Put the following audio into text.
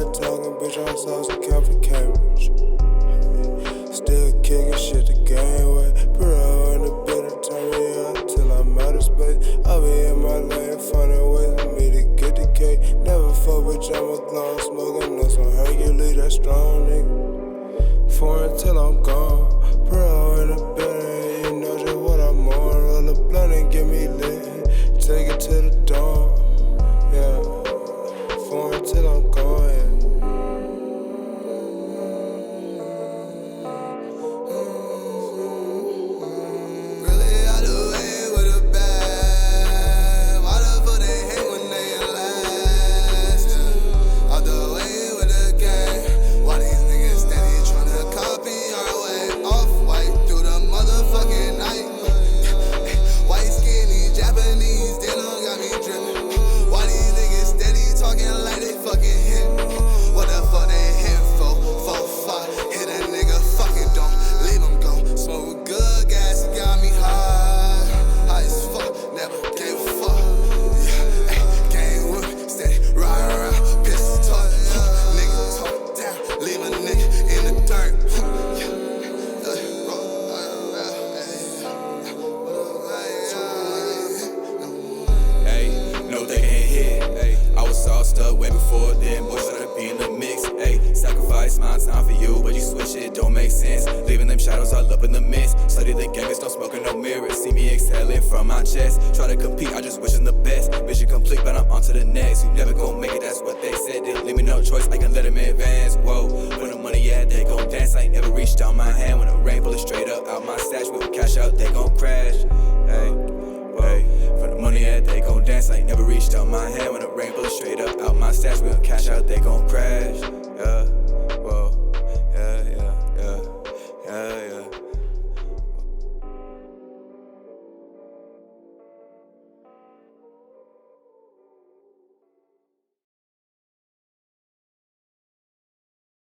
that talking, bitch, I'm sauce and count for cabbage. Still kicking shit the game way. Pro in the building, turn me up till I'm out of space. I'll be in my lane, finding ways for me to get the cake. Never fuck with I'm a glow, smoking on some Hercules, that strong nigga. Foreign till I'm gone. Pro in the building, you know just what I'm on. Roll a blunt and get me lit, take it to the dawn. Yeah, foreign till I'm gone. Yeah. Never reached out my hand when the rain bullet straight up out my stash. We'll cash out, they gon' crash. Yeah.